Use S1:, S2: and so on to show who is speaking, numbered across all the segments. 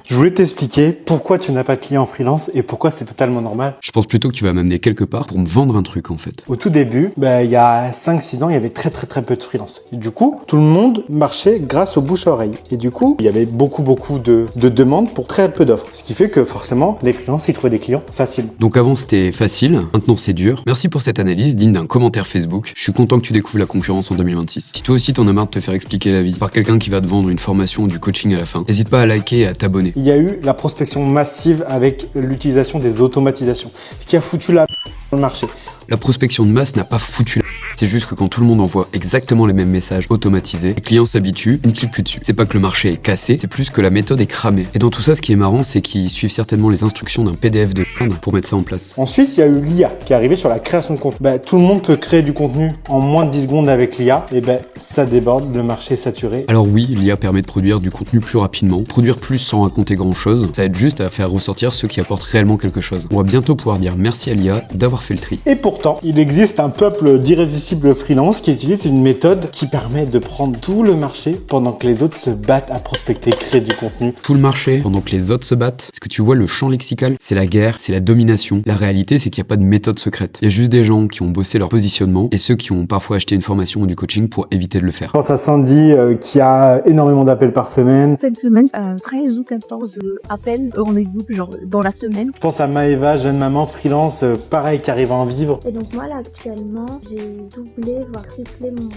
S1: Je voulais t'expliquer pourquoi tu n'as pas de clients en freelance et pourquoi c'est totalement normal.
S2: Je pense plutôt que tu vas m'amener quelque part pour me vendre un truc en fait.
S1: Au tout début, il y a 5-6 ans, il y avait très peu de freelance. Et du coup, tout le monde marchait grâce au bouche à oreille. Et du coup, il y avait beaucoup de demandes pour très peu d'offres. Ce qui fait que forcément, les freelances, ils trouvaient des clients facilement.
S2: Donc avant c'était facile, maintenant c'est dur. Merci pour cette analyse digne d'un commentaire Facebook. Je suis content que tu découvres la concurrence en 2026. Si toi aussi t'en as marre de te faire expliquer la vie par quelqu'un qui va te vendre une formation ou du coaching à la fin, n'hésite pas à liker et à t'abonner.
S1: Il y a eu la prospection massive avec l'utilisation des automatisations, ce qui a foutu la dans le marché.
S2: La prospection de masse n'a pas foutu la... C'est juste que quand tout le monde envoie exactement les mêmes messages automatisés, les clients s'habituent et ne cliquent plus dessus. C'est pas que le marché est cassé, c'est plus que la méthode est cramée. Et dans tout ça, ce qui est marrant, c'est qu'ils suivent certainement les instructions d'un PDF de merde pour mettre ça en place.
S1: Ensuite, il y a eu l'IA qui est arrivée sur la création de contenu. Tout le monde peut créer du contenu en moins de 10 secondes avec l'IA. Et ça déborde, le marché est saturé.
S2: Alors oui, l'IA permet de produire du contenu plus rapidement, produire plus sans raconter grand chose. Ça aide juste à faire ressortir ceux qui apportent réellement quelque chose. On va bientôt pouvoir dire merci à l'IA d'avoir fait le tri.
S1: Et pourtant, il existe un peuple d'irrésistibles freelance qui utilise une méthode qui permet de prendre tout le marché pendant que les autres se battent à prospecter, créer du contenu.
S2: Tout le marché pendant que les autres se battent. Est-ce que tu vois le champ lexical? C'est la guerre, c'est la domination. La réalité, c'est qu'il n'y a pas de méthode secrète. Il y a juste des gens qui ont bossé leur positionnement et ceux qui ont parfois acheté une formation ou du coaching pour éviter de le faire.
S1: Je pense à Sandy qui a énormément d'appels par semaine.
S3: Cette semaine, 13 ou 14 appels rendez-vous genre dans la semaine.
S1: Je pense à Maëva, jeune maman freelance, pareil, qui arrive à en vivre.
S4: Et donc moi là actuellement, j'ai doublé voire triplé mon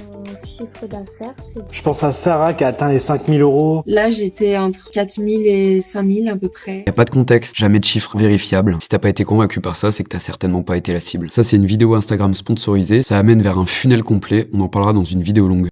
S4: chiffre d'affaires.
S1: Je pense à Sarah qui a atteint les 5000 €.
S5: Là, j'étais entre 4000 et 5000 à peu près.
S2: Y a pas de contexte, jamais de chiffres vérifiables. Si t'as pas été convaincu par ça, c'est que t'as certainement pas été la cible. Ça, c'est une vidéo Instagram sponsorisée. Ça amène vers un funnel complet. On en parlera dans une vidéo longue.